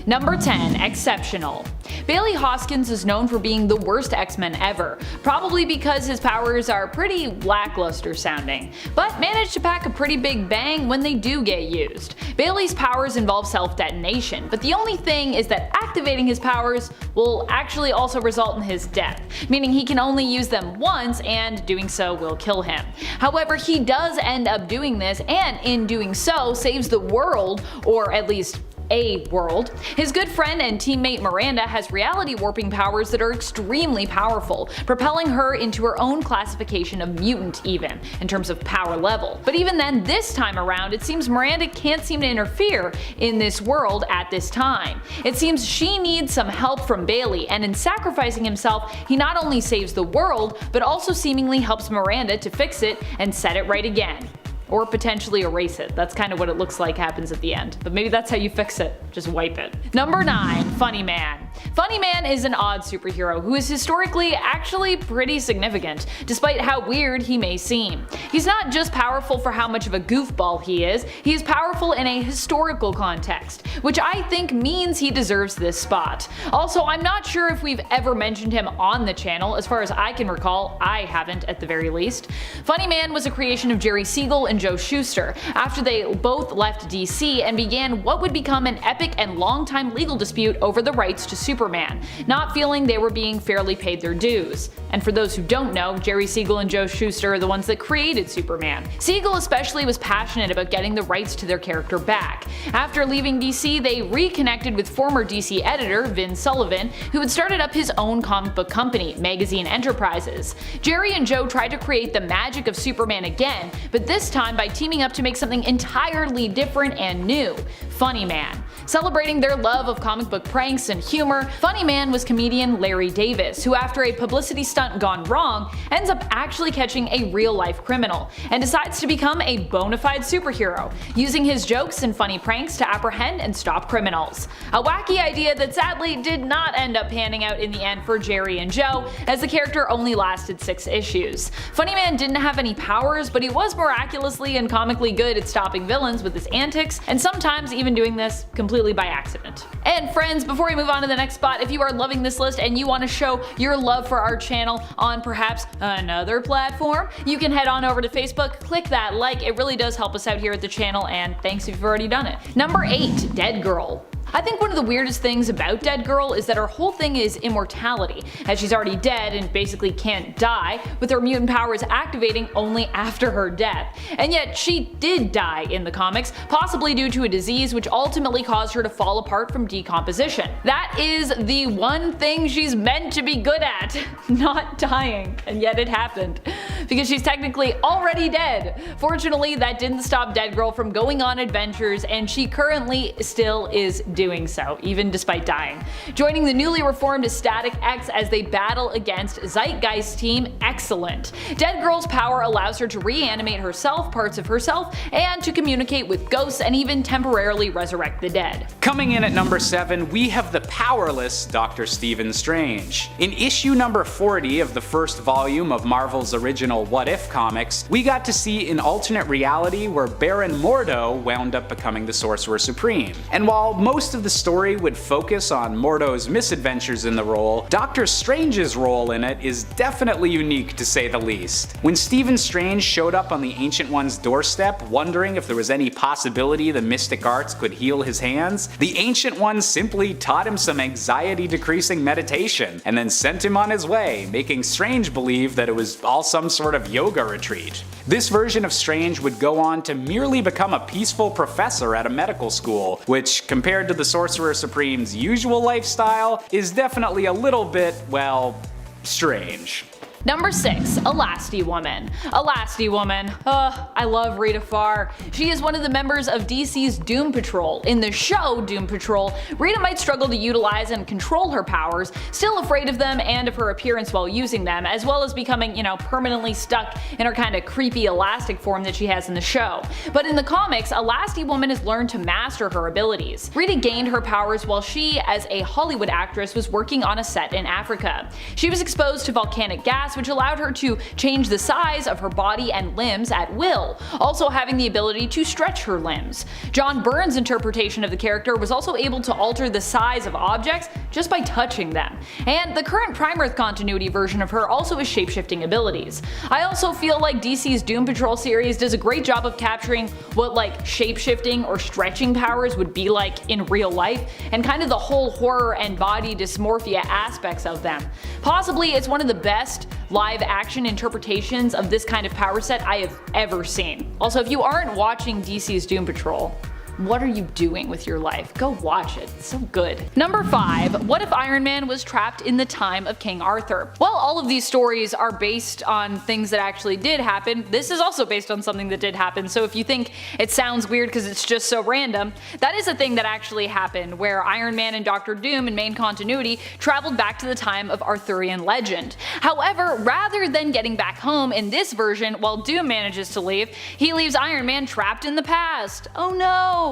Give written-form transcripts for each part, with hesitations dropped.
Number 10. Exceptional. Bailey Hoskins is known for being the worst X-Men ever, probably because his powers are pretty lackluster sounding, but manage to pack a pretty big bang when they do get used. Bailey's powers involve self-detonation, but the only thing is that activating his powers will actually also result in his death, meaning he can only use them once and doing so will kill him. However, he does end up doing this, and in doing so saves the world, or at least a world. His good friend and teammate Miranda has reality warping powers that are extremely powerful, propelling her into her own classification of mutant even, in terms of power level. But even then, this time around, it seems Miranda can't seem to interfere in this world at this time. It seems she needs some help from Bailey, and in sacrificing himself, he not only saves the world, but also seemingly helps Miranda to fix it and set it right again. Or potentially erase it. That's kind of what it looks like happens at the end. But maybe that's how you fix it. Just wipe it. Number 9. Funny Man. Funny Man is an odd superhero who is historically actually pretty significant, despite how weird he may seem. He's not just powerful for how much of a goofball he is powerful in a historical context, which I think means he deserves this spot. Also, I'm not sure if we've ever mentioned him on the channel. As far as I can recall, I haven't at the very least. Funny Man was a creation of Jerry Siegel and Joe Shuster, after they both left DC and began what would become an epic and long-time legal dispute over the rights to Superman, not feeling they were being fairly paid their dues. And for those who don't know, Jerry Siegel and Joe Shuster are the ones that created Superman. Siegel especially was passionate about getting the rights to their character back. After leaving DC, they reconnected with former DC editor Vin Sullivan, who had started up his own comic book company, Magazine Enterprises. Jerry and Joe tried to create the magic of Superman again, but this time by teaming up to make something entirely different and new: Funny Man. Celebrating their love of comic book pranks and humor, Funny Man was comedian Larry Davis, who after a publicity stunt gone wrong, ends up actually catching a real-life criminal, and decides to become a bona fide superhero, using his jokes and funny pranks to apprehend and stop criminals. A wacky idea that sadly did not end up panning out in the end for Jerry and Joe, as the character only lasted 6 issues. Funny Man didn't have any powers, but he was miraculously and comically good at stopping villains with his antics, and sometimes even doing this completely by accident. And friends, before we move on to the next spot, if you are loving this list and you want to show your love for our channel on perhaps another platform, you can head on over to Facebook, click that like, it really does help us out here at the channel, and thanks if you've already done it. Number 8. Dead Girl. I think one of the weirdest things about Dead Girl is that her whole thing is immortality, as she's already dead and basically can't die, with her mutant powers activating only after her death. And yet she did die in the comics, possibly due to a disease which ultimately caused her to fall apart from decomposition. That is the one thing she's meant to be good at, not dying, and yet it happened. Because she's technically already dead. Fortunately, that didn't stop Dead Girl from going on adventures, and she currently still is doing so, even despite dying. Joining the newly reformed Static X as they battle against Zeitgeist Team Excellent. Dead Girl's power allows her to reanimate herself, parts of herself, and to communicate with ghosts and even temporarily resurrect the dead. Coming in at number 7, we have the powerless Dr. Stephen Strange. In issue number 40 of the first volume of Marvel's original What If comics, we got to see an alternate reality where Baron Mordo wound up becoming the Sorcerer Supreme. And while most of the story would focus on Mordo's misadventures in the role, Doctor Strange's role in it is definitely unique to say the least. When Stephen Strange showed up on the Ancient One's doorstep wondering if there was any possibility the mystic arts could heal his hands, the Ancient One simply taught him some anxiety-decreasing meditation and then sent him on his way, making Strange believe that it was all some sort of yoga retreat. This version of Strange would go on to merely become a peaceful professor at a medical school, which compared to the Sorcerer Supreme's usual lifestyle is definitely a little bit, well, strange. Number 6. Elasti Woman. Elasti Woman. I love Rita Farr. She is one of the members of DC's Doom Patrol. In the show Doom Patrol, Rita might struggle to utilize and control her powers, still afraid of them and of her appearance while using them, as well as becoming, permanently stuck in her kind of creepy elastic form that she has in the show. But in the comics, Elasti Woman has learned to master her abilities. Rita gained her powers while she, as a Hollywood actress, was working on a set in Africa. She was exposed to volcanic gas mass, which allowed her to change the size of her body and limbs at will, also having the ability to stretch her limbs. John Byrne's interpretation of the character was also able to alter the size of objects just by touching them. And the current Prime Earth continuity version of her also has shapeshifting abilities. I also feel like DC's Doom Patrol series does a great job of capturing what like shapeshifting or stretching powers would be like in real life, and kind of the whole horror and body dysmorphia aspects of them. Possibly it's one of the best live action interpretations of this kind of power set I have ever seen. Also, if you aren't watching DC's Doom Patrol, what are you doing with your life? Go watch it, it's so good. Number 5. What if Iron Man was trapped in the time of King Arthur? While all of these stories are based on things that actually did happen, this is also based on something that did happen, so if you think it sounds weird because it's just so random, that is a thing that actually happened, where Iron Man and Dr. Doom in main continuity traveled back to the time of Arthurian legend. However, rather than getting back home in this version while Doom manages to leave, he leaves Iron Man trapped in the past. Oh no!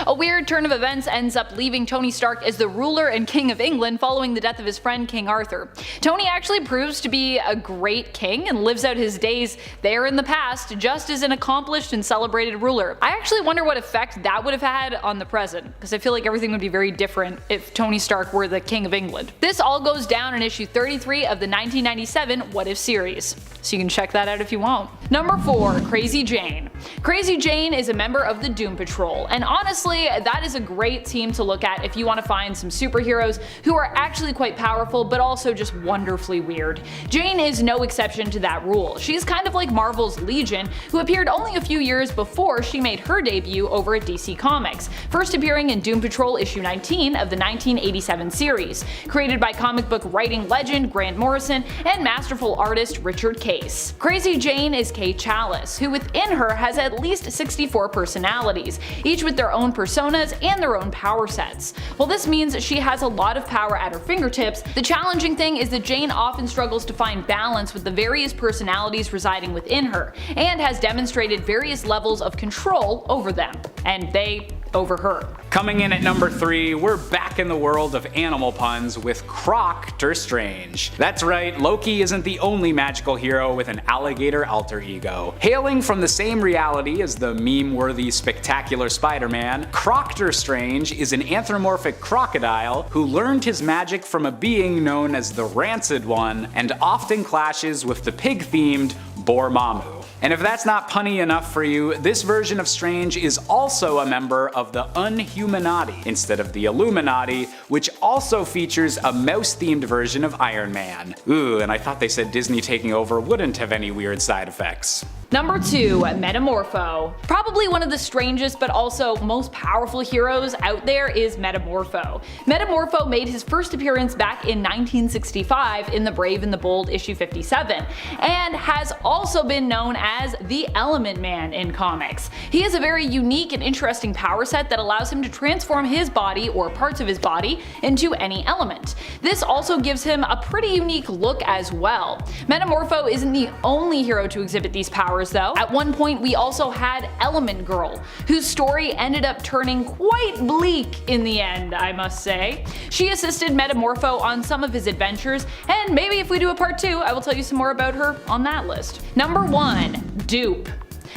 A weird turn of events ends up leaving Tony Stark as the ruler and king of England following the death of his friend King Arthur. Tony actually proves to be a great king and lives out his days there in the past just as an accomplished and celebrated ruler. I actually wonder what effect that would have had on the present, because I feel like everything would be very different if Tony Stark were the king of England. This all goes down in issue 33 of the 1997 What If series, so you can check that out if you want. Number 4. Crazy Jane. Crazy Jane is a member of the Doom Patrol, and honestly, that is a great team to look at if you want to find some superheroes who are actually quite powerful but also just wonderfully weird. Jane is no exception to that rule. She's kind of like Marvel's Legion, who appeared only a few years before she made her debut over at DC Comics, first appearing in Doom Patrol issue 19 of the 1987 series, created by comic book writing legend Grant Morrison and masterful artist Richard Case. Crazy Jane is Kay Chalice, who within her has at least 64 personalities, each with their own personas and their own power sets. While this means she has a lot of power at her fingertips, the challenging thing is that Jane often struggles to find balance with the various personalities residing within her, and has demonstrated various levels of control over them, and they over her. Coming in at number 3, we're back in the world of animal puns with CROCTOR Strange. That's right, Loki isn't the only magical hero with an alligator alter ego. Hailing from the same reality as the meme-worthy Spectacular Spider-Man, CROCTOR Strange is an anthropomorphic crocodile who learned his magic from a being known as the Rancid One, and often clashes with the pig-themed Dormammu. And if that's not punny enough for you, this version of Strange is also a member of the Unhumanati instead of the Illuminati, which also features a mouse-themed version of Iron Man. Ooh, and I thought they said Disney taking over wouldn't have any weird side effects. Number 2. METAMORPHO. Probably one of the strangest but also most powerful heroes out there is METAMORPHO. METAMORPHO made his first appearance back in 1965 in The Brave and the Bold issue 57, and has also been known as the Element Man in comics. He has a very unique and interesting power set that allows him to transform his body or parts of his body into any element. This also gives him a pretty unique look as well. METAMORPHO isn't the only hero to exhibit these powers though. At one point we also had Element Girl, whose story ended up turning quite bleak in the end, I must say. She assisted METAMORPHO on some of his adventures, and maybe if we do a part 2 I will tell you some more about her on that list. Number 1. Dupe.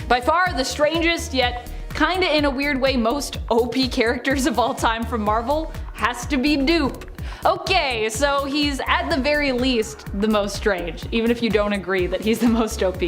By far the strangest yet kinda in a weird way most OP characters of all time from Marvel has to be Dupe. Okay, so he's at the very least the most strange, even if you don't agree that he's the most OP.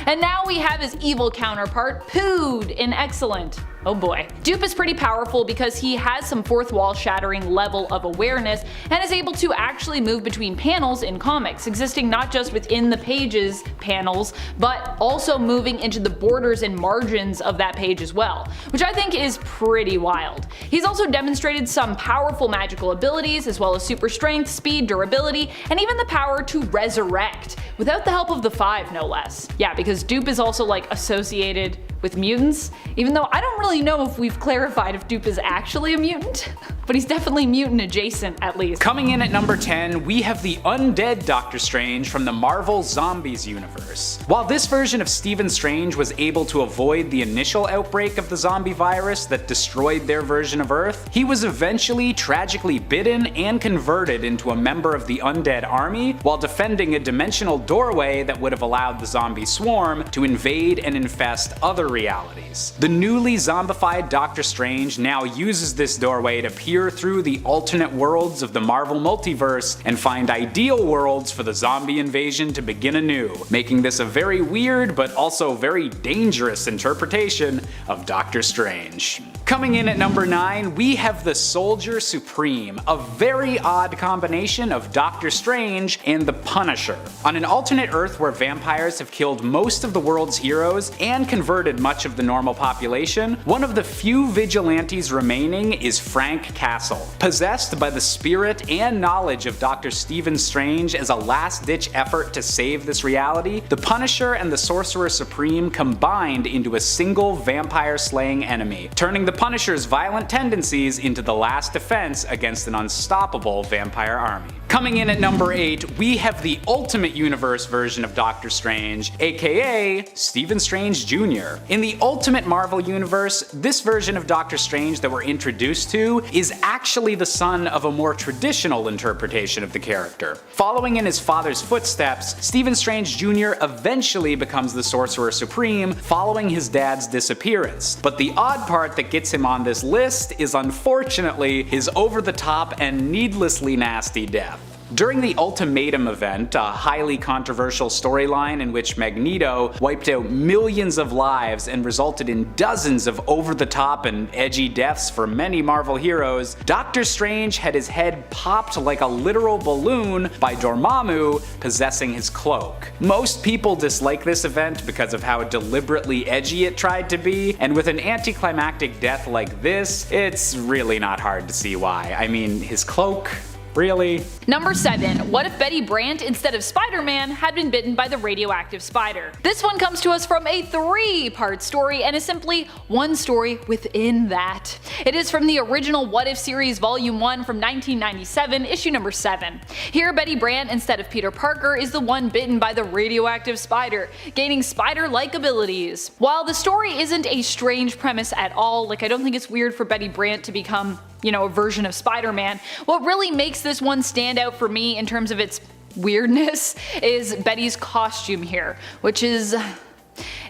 And now we have his evil counterpart, Pood, in Excellent. Oh boy. Dupe is pretty powerful because he has some fourth wall shattering level of awareness and is able to actually move between panels in comics, existing not just within the page's panels, but also moving into the borders and margins of that page as well, which I think is pretty wild. He's also demonstrated some powerful magical abilities as well as super strength, speed, durability, and even the power to resurrect, without the help of the Five no less. Yeah, because Dupe is also like associated with mutants, even though I don't really know if we've clarified if Dupe is actually a mutant. but he's definitely mutant adjacent at least. Coming in at number 10, we have the undead Doctor Strange from the Marvel Zombies universe. While this version of Stephen Strange was able to avoid the initial outbreak of the zombie virus that destroyed their version of Earth, he was eventually tragically bitten and converted into a member of the undead army while defending a dimensional doorway that would have allowed the zombie swarm to invade and infest other realities. The newly zombified Doctor Strange now uses this doorway to peer through the alternate worlds of the Marvel multiverse and find ideal worlds for the zombie invasion to begin anew, making this a very weird but also very dangerous interpretation of Doctor Strange. Coming in at number 9, we have the Soldier Supreme, a very odd combination of Doctor Strange and the Punisher. On an alternate Earth where vampires have killed most of the world's heroes and converted much of the normal population, one of the few vigilantes remaining is Frank Castle. Possessed by the spirit and knowledge of Dr. Stephen Strange as a last-ditch effort to save this reality, the Punisher and the Sorcerer Supreme combined into a single vampire-slaying enemy, turning the Punisher's violent tendencies into the last defense against an unstoppable vampire army. Coming in at number 8, we have the Ultimate Universe version of Doctor Strange, aka Stephen Strange Jr. In the Ultimate Marvel Universe, this version of Doctor Strange that we're introduced to is actually the son of a more traditional interpretation of the character. Following in his father's footsteps, Stephen Strange Jr. eventually becomes the Sorcerer Supreme following his dad's disappearance. But the odd part that gets him on this list is unfortunately his over-the-top and needlessly nasty death. During the Ultimatum event, a highly controversial storyline in which Magneto wiped out millions of lives and resulted in dozens of over-the-top and edgy deaths for many Marvel heroes, Doctor Strange had his head popped like a literal balloon by Dormammu possessing his cloak. Most people dislike this event because of how deliberately edgy it tried to be, and with an anticlimactic death like this, it's really not hard to see why. I mean, his cloak? Really? Number 7. What if Betty Brant, instead of Spider-Man, had been bitten by the radioactive spider? This one comes to us from a 3-part story and is simply one story within that. It is from the original What If series Volume 1 from 1997, issue number 7. Here, Betty Brant, instead of Peter Parker, is the one bitten by the radioactive spider, gaining spider-like abilities. While the story isn't a strange premise at all, like I don't think it's weird for Betty Brant to become, a version of Spider-Man, what really makes this one stand out for me in terms of its weirdness is Betty's costume here, which is...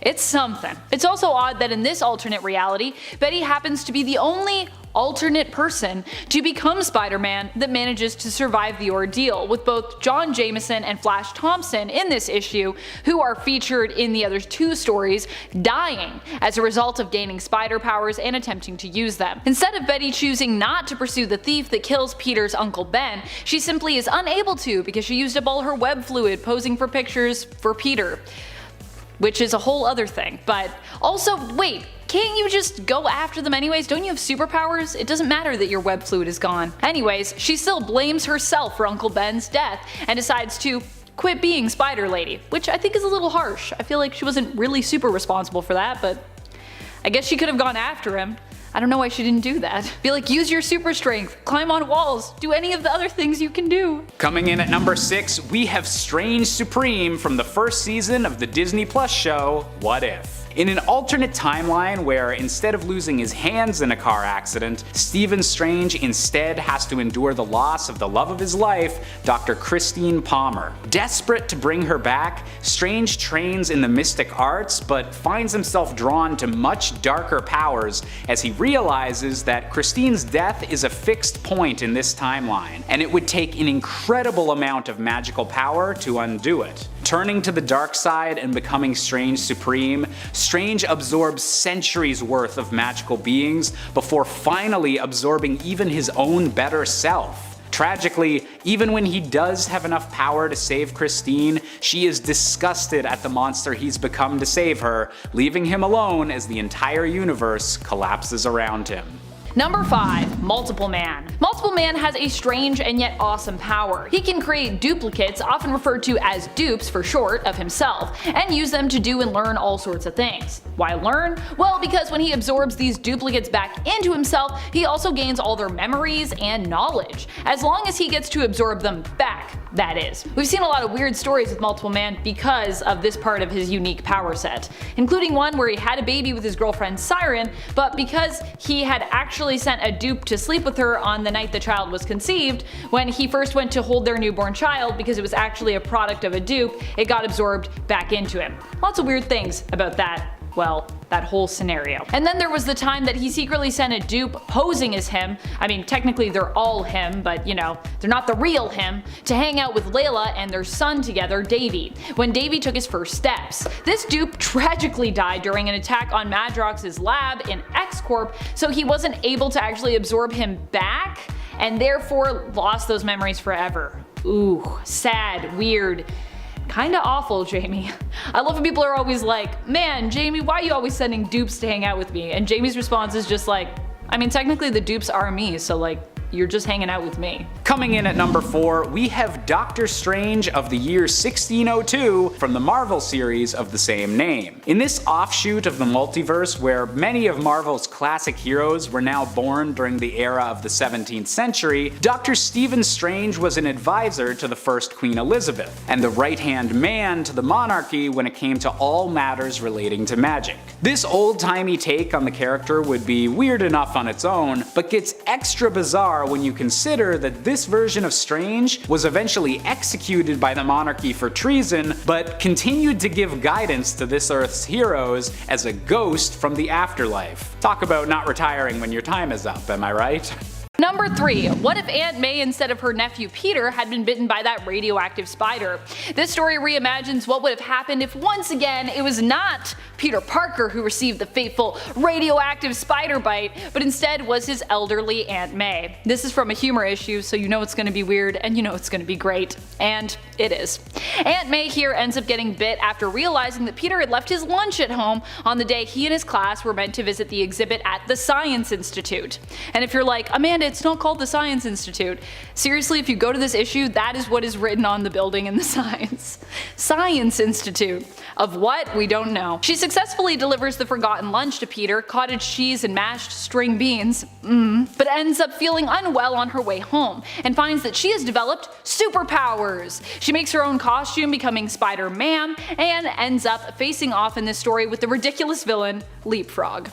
it's something. It's also odd that in this alternate reality, Betty happens to be the only alternate person to become Spider-Man that manages to survive the ordeal, with both John Jameson and Flash Thompson in this issue, who are featured in the other 2 stories, dying as a result of gaining spider powers and attempting to use them. Instead of Betty choosing not to pursue the thief that kills Peter's Uncle Ben, she simply is unable to because she used up all her web fluid posing for pictures for Peter. Which is a whole other thing, but also, wait, can't you just go after them anyways? Don't you have superpowers? It doesn't matter that your web fluid is gone. Anyways, she still blames herself for Uncle Ben's death and decides to quit being Spider Lady, which I think is a little harsh. I feel like she wasn't really super responsible for that, but I guess she could have gone after him. I don't know why she didn't do that. Be like, use your super strength, climb on walls, do any of the other things you can do. Coming in at number 6, we have Strange Supreme from the first season of the Disney Plus show, What If? In an alternate timeline where instead of losing his hands in a car accident, Stephen Strange instead has to endure the loss of the love of his life, Dr. Christine Palmer. Desperate to bring her back, Strange trains in the mystic arts but finds himself drawn to much darker powers as he realizes that Christine's death is a fixed point in this timeline, and it would take an incredible amount of magical power to undo it. Turning to the dark side and becoming Strange Supreme, Strange absorbs centuries worth of magical beings before finally absorbing even his own better self. Tragically, even when he does have enough power to save Christine, she is disgusted at the monster he's become to save her, leaving him alone as the entire universe collapses around him. Number 5. Multiple Man. Multiple Man has a strange and yet awesome power. He can create duplicates, often referred to as dupes for short, of himself, and use them to do and learn all sorts of things. Why learn? Well, because when he absorbs these duplicates back into himself, he also gains all their memories and knowledge, as long as he gets to absorb them back, that is. We've seen a lot of weird stories with Multiple Man because of this part of his unique power set, including one where he had a baby with his girlfriend Siren, but because he had actually sent a dupe to sleep with her on the night the child was conceived, when he first went to hold their newborn child because it was actually a product of a dupe, it got absorbed back into him. Lots of weird things about that. Well, that whole scenario. And then there was the time that he secretly sent a dupe posing as him, I mean technically they're all him, but you know, they're not the real him, to hang out with Layla and their son together, Davy, when Davy took his first steps. This dupe tragically died during an attack on Madrox's lab in X-Corp, so he wasn't able to actually absorb him back, and therefore lost those memories forever. Ooh, sad, weird. Kinda awful, Jamie. I love when people are always like, man, Jamie, why are you always sending dupes to hang out with me? And Jamie's response is just like, I mean, technically the dupes are me, so like, you're just hanging out with me. Coming in at number 4, we have Doctor Strange of the year 1602 from the Marvel series of the same name. In this offshoot of the multiverse where many of Marvel's classic heroes were now born during the era of the 17th century, Dr. Stephen Strange was an advisor to the first Queen Elizabeth, and the right-hand man to the monarchy when it came to all matters relating to magic. This old-timey take on the character would be weird enough on its own, but gets extra bizarre when you consider that this version of Strange was eventually executed by the monarchy for treason, but continued to give guidance to this Earth's heroes as a ghost from the afterlife. Talk about not retiring when your time is up, am I right? Number 3. What if Aunt May instead of her nephew Peter had been bitten by that radioactive spider? This story reimagines what would have happened if once again it was not Peter Parker who received the fateful radioactive spider bite, but instead was his elderly Aunt May. This is from a humor issue, so you know it's gonna be weird and you know it's gonna be great. And it is. Aunt May here ends up getting bit after realizing that Peter had left his lunch at home on the day he and his class were meant to visit the exhibit at the Science Institute. And if you're like, Amanda, it's not called the Science Institute. Seriously, if you go to this issue, that is what is written on the building in the Science Institute. Of what? We don't know. She successfully delivers the forgotten lunch to Peter, cottage cheese and mashed string beans, but ends up feeling unwell on her way home, and finds that she has developed superpowers. She makes her own costume, becoming Spider-Man, and ends up facing off in this story with the ridiculous villain, Leapfrog.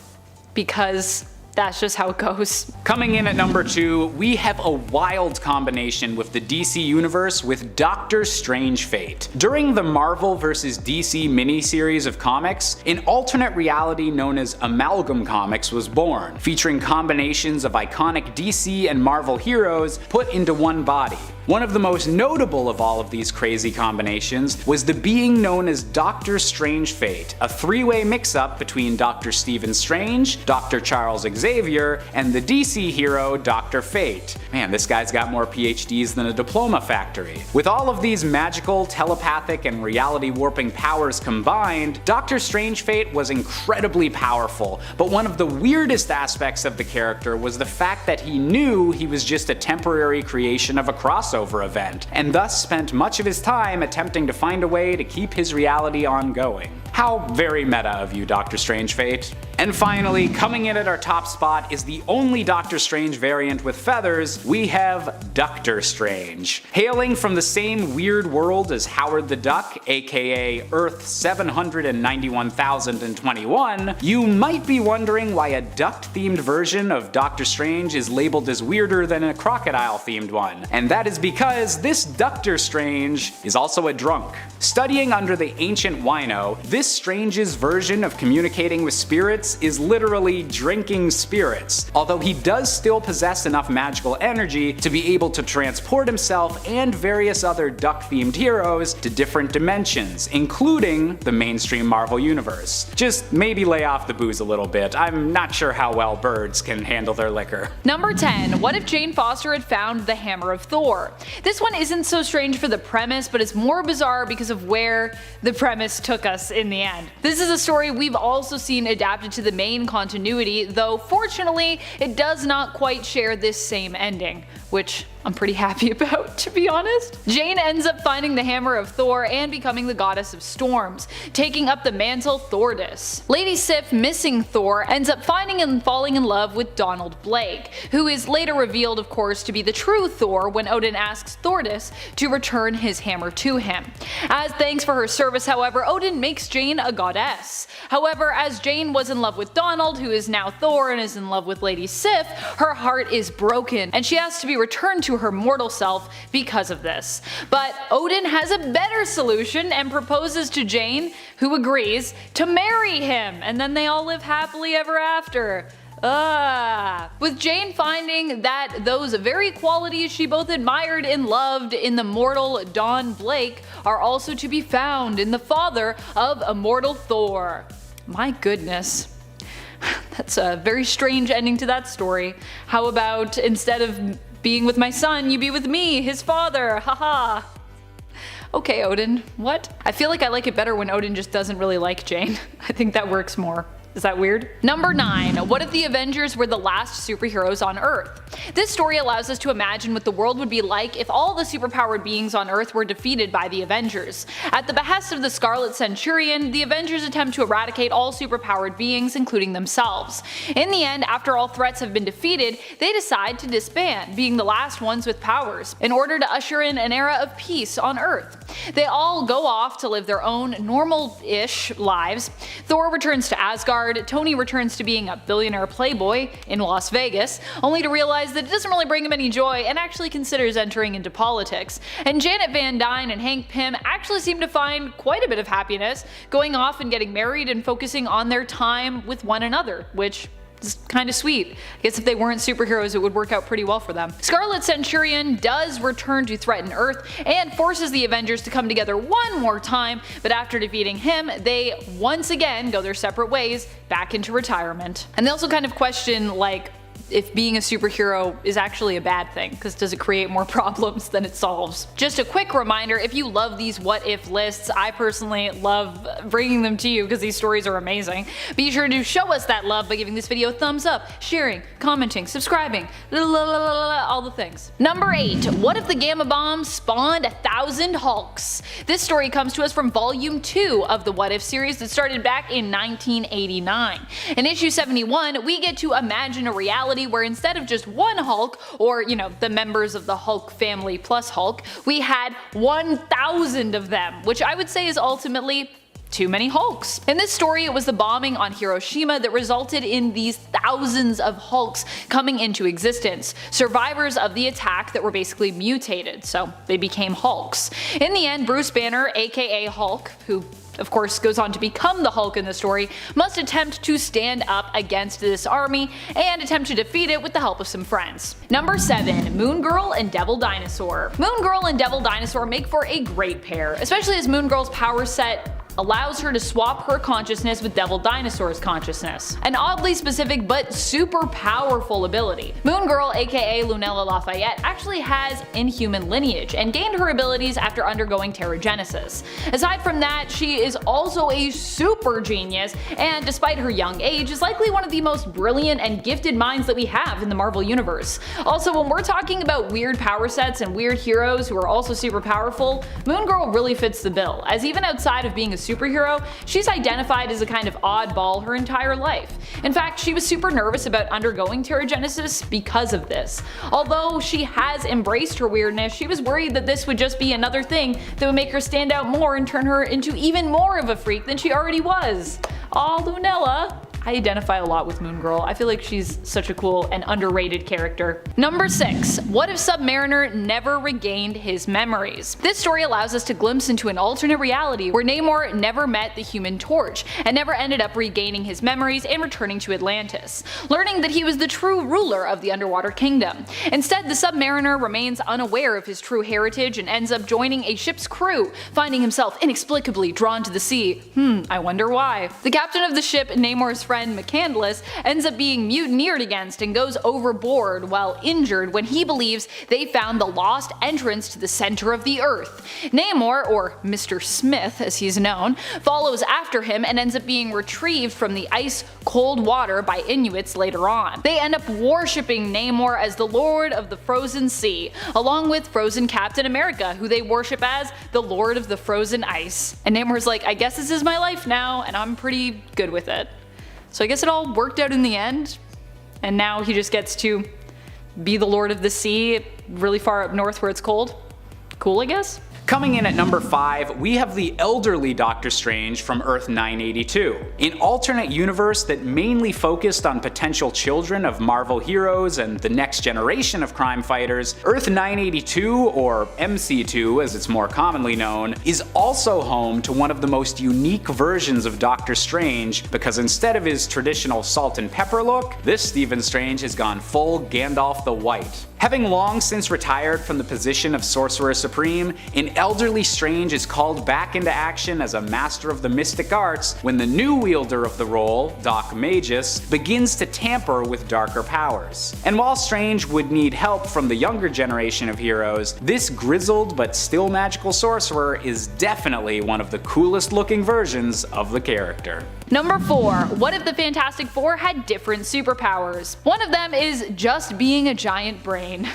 Because that's just how it goes. Coming in at number 2, we have a wild combination with the DC universe with Doctor Strange Fate. During the Marvel vs. DC miniseries of comics, an alternate reality known as Amalgam Comics was born, featuring combinations of iconic DC and Marvel heroes put into one body. One of the most notable of all of these crazy combinations was the being known as Doctor Strange Fate, a three-way mix-up between Dr. Stephen Strange, Dr. Charles Xavier, and the DC hero Dr. Fate. Man, this guy's got more PhDs than a diploma factory. With all of these magical, telepathic, and reality-warping powers combined, Doctor Strange Fate was incredibly powerful, but one of the weirdest aspects of the character was the fact that he knew he was just a temporary creation of a crossover event, and thus spent much of his time attempting to find a way to keep his reality ongoing. How very meta of you, Doctor Strange Fate. And finally, coming in at our top spot is the only Doctor Strange variant with feathers. We have Ducktor Strange. Hailing from the same weird world as Howard the Duck, aka Earth 791,021, you might be wondering why a duck-themed version of Doctor Strange is labeled as weirder than a crocodile-themed one. And that is because this Ducktor Strange is also a drunk. Studying under the ancient wino, this Strange's version of communicating with spirits is literally drinking spirits, although he does still possess enough magical energy to be able to transport himself and various other duck-themed heroes to different dimensions, including the mainstream Marvel universe. Just maybe lay off the booze a little bit. I'm not sure how well birds can handle their liquor. Number 10. What if Jane Foster had found the Hammer of Thor? This one isn't so strange for the premise, but it's more bizarre because of where the premise took us in the end. This is a story we've also seen adapted to the main continuity, though fortunately it does not quite share this same ending, which I'm pretty happy about, to be honest. Jane ends up finding the hammer of Thor and becoming the goddess of storms, taking up the mantle Thordis. Lady Sif, missing Thor, ends up finding and falling in love with Donald Blake, who is later revealed of course to be the true Thor when Odin asks Thordis to return his hammer to him. As thanks for her service, however, Odin makes Jane a goddess. However, as Jane was in love with Donald, who is now Thor and is in love with Lady Sif, her heart is broken and she has to be returned to her mortal self because of this. But Odin has a better solution and proposes to Jane, who agrees, to marry him, and then they all live happily ever after. With Jane finding that those very qualities she both admired and loved in the mortal Don Blake are also to be found in the father of immortal Thor. My goodness. That's a very strange ending to that story. How about instead of being with my son, you be with me, his father, haha. Okay, Odin, what? I feel like I like it better when Odin just doesn't really like Jane. I think that works more. Is that weird? Number 9. What if the Avengers were the last superheroes on Earth? This story allows us to imagine what the world would be like if all the superpowered beings on Earth were defeated by the Avengers. At the behest of the Scarlet Centurion, the Avengers attempt to eradicate all superpowered beings, including themselves. In the end, after all threats have been defeated, they decide to disband, being the last ones with powers, in order to usher in an era of peace on Earth. They all go off to live their own normal-ish lives. Thor returns to Asgard, Tony returns to being a billionaire playboy in Las Vegas, only to realize that it doesn't really bring him any joy and actually considers entering into politics. And Janet Van Dyne and Hank Pym actually seem to find quite a bit of happiness, going off and getting married and focusing on their time with one another, which is kind of sweet. I guess if they weren't superheroes it would work out pretty well for them. Scarlet Centurion does return to threaten Earth and forces the Avengers to come together one more time, but after defeating him, they once again go their separate ways back into retirement. And they also kind of question, like, if being a superhero is actually a bad thing, because does it create more problems than it solves? Just a quick reminder, if you love these what if lists, I personally love bringing them to you because these stories are amazing. Be sure to show us that love by giving this video a thumbs up, sharing, commenting, subscribing, all the things. Number 8. What if the Gamma Bomb spawned 1,000 Hulks? This story comes to us from volume 2 of the What If series that started back in 1989. In issue 71, we get to imagine a reality where instead of just one Hulk, or you know, the members of the Hulk family plus Hulk, we had 1,000 of them, which I would say is ultimately too many Hulks. In this story, it was the bombing on Hiroshima that resulted in these thousands of Hulks coming into existence, survivors of the attack that were basically mutated, so they became Hulks. In the end, Bruce Banner, aka Hulk, who of course goes on to become the Hulk in the story, must attempt to stand up against this army and attempt to defeat it with the help of some friends. Number 7. Moon Girl and Devil Dinosaur. Moon Girl and Devil Dinosaur make for a great pair, especially as Moon Girl's power set allows her to swap her consciousness with Devil Dinosaur's consciousness. An oddly specific but super powerful ability. Moon Girl, aka Lunella Lafayette, actually has inhuman lineage and gained her abilities after undergoing Terrigenesis. Aside from that, she is also a super genius, and despite her young age, is likely one of the most brilliant and gifted minds that we have in the Marvel Universe. Also, when we're talking about weird power sets and weird heroes who are also super powerful, Moon Girl really fits the bill, as even outside of being a superhero, she's identified as a kind of oddball her entire life. In fact, she was super nervous about undergoing Terrigenesis because of this. Although she has embraced her weirdness, she was worried that this would just be another thing that would make her stand out more and turn her into even more of a freak than she already was. Aw, Lunella. I identify a lot with Moon Girl. I feel like she's such a cool and underrated character. Number 6. What if Submariner never regained his memories? This story allows us to glimpse into an alternate reality where Namor never met the Human Torch and never ended up regaining his memories and returning to Atlantis, learning that he was the true ruler of the underwater kingdom. Instead, the Submariner remains unaware of his true heritage and ends up joining a ship's crew, finding himself inexplicably drawn to the sea. I wonder why. The captain of the ship, Namor's friend, friend McCandless ends up being mutineered against and goes overboard while injured when he believes they found the lost entrance to the center of the earth. Namor, or Mr. Smith as he's known, follows after him and ends up being retrieved from the ice-cold water by Inuits later on. They end up worshipping Namor as the Lord of the Frozen Sea, along with frozen Captain America, who they worship as the Lord of the Frozen Ice. And Namor's like, I guess this is my life now, and I'm pretty good with it. So I guess it all worked out in the end, and now he just gets to be the Lord of the Sea really far up north where it's cold. Cool, I guess? Coming in at number 5, we have the elderly Doctor Strange from Earth 982. An alternate universe that mainly focused on potential children of Marvel heroes and the next generation of crime fighters, Earth 982, or MC2 as it's more commonly known, is also home to one of the most unique versions of Doctor Strange, because instead of his traditional salt and pepper look, this Stephen Strange has gone full Gandalf the White. Having long since retired from the position of Sorcerer Supreme, an elderly Strange is called back into action as a master of the mystic arts when the new wielder of the role, Doc Magus, begins to tamper with darker powers. And while Strange would need help from the younger generation of heroes, this grizzled but still magical sorcerer is definitely one of the coolest looking versions of the character. Number 4. What if the Fantastic Four had different superpowers? One of them is just being a giant brain.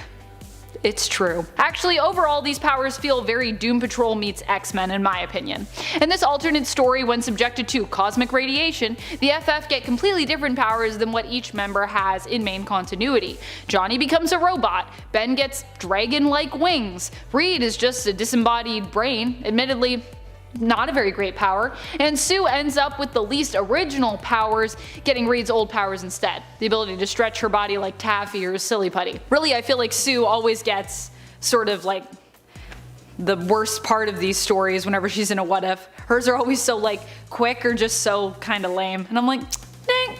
It's true. Actually, overall, these powers feel very Doom Patrol meets X-Men in my opinion. In this alternate story, when subjected to cosmic radiation, the FF get completely different powers than what each member has in main continuity. Johnny becomes a robot, Ben gets dragon-like wings, Reed is just a disembodied brain, admittedly not a very great power, and Sue ends up with the least original powers, getting Reed's old powers instead, the ability to stretch her body like Taffy or Silly Putty. Really, I feel like Sue always gets sort of like the worst part of these stories whenever she's in a what if. Hers are always so like quick or just so kinda lame, and I'm like, dang,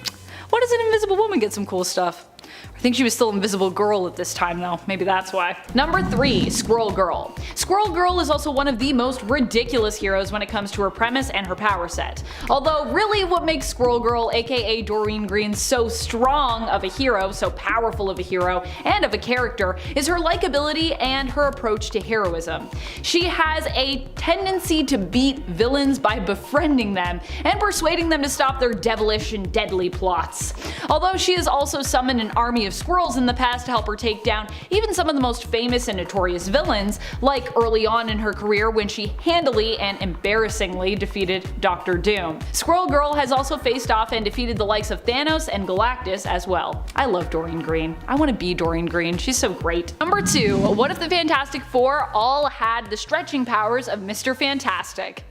why does an invisible woman get some cool stuff? I think she was still Invisible Girl at this time though, maybe that's why. Number 3. Squirrel Girl. Squirrel Girl is also one of the most ridiculous heroes when it comes to her premise and her power set. Although really what makes Squirrel Girl, aka Doreen Green, so strong of a hero, so powerful of a hero, and of a character, is her likability and her approach to heroism. She has a tendency to beat villains by befriending them and persuading them to stop their devilish and deadly plots. Although she has also summoned an army of squirrels in the past to help her take down even some of the most famous and notorious villains, like early on in her career when she handily and embarrassingly defeated Dr. Doom. Squirrel Girl has also faced off and defeated the likes of Thanos and Galactus as well. I love Doreen Green. I want to be Doreen Green, she's so great. Number 2. What if the Fantastic Four all had the stretching powers of Mr. Fantastic?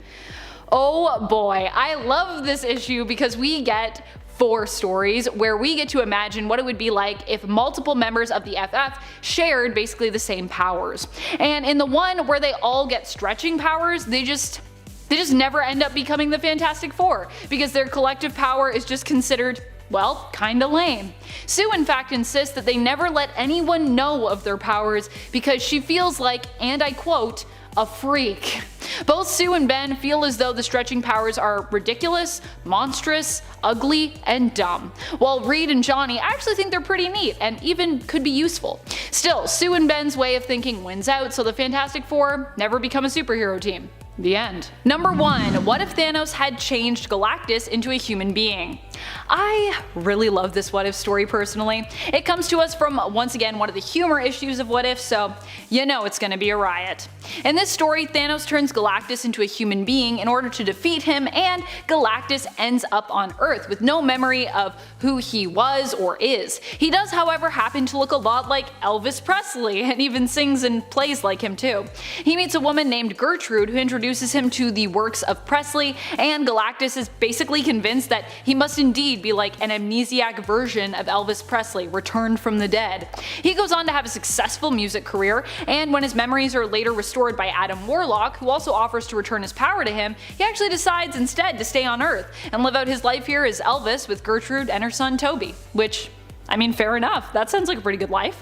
Oh boy, I love this issue because we get 4 stories where we get to imagine what it would be like if multiple members of the FF shared basically the same powers. And in the one where they all get stretching powers, they just never end up becoming the Fantastic Four because their collective power is just considered, well, kinda lame. Sue in fact insists that they never let anyone know of their powers because she feels like, and I quote, a freak. Both Sue and Ben feel as though the stretching powers are ridiculous, monstrous, ugly, and dumb, while Reed and Johnny actually think they're pretty neat and even could be useful. Still, Sue and Ben's way of thinking wins out, so the Fantastic Four never become a superhero team. The end. Number 1. What if Thanos had changed Galactus into a human being? I really love this What If story personally. It comes to us from, once again, one of the humor issues of What If, so you know it's gonna be a riot. In this story, Thanos turns Galactus into a human being in order to defeat him, and Galactus ends up on Earth with no memory of who he was or is. He does, however, happen to look a lot like Elvis Presley, and even sings and plays like him too. He meets a woman named Gertrude who introduces him to the works of Presley, and Galactus is basically convinced that he must indeed be like an amnesiac version of Elvis Presley, returned from the dead. He goes on to have a successful music career, and when his memories are later restored by Adam Warlock, who also offers to return his power to him, he actually decides instead to stay on Earth and live out his life here as Elvis with Gertrude and her son Toby. Which, I mean, fair enough, that sounds like a pretty good life.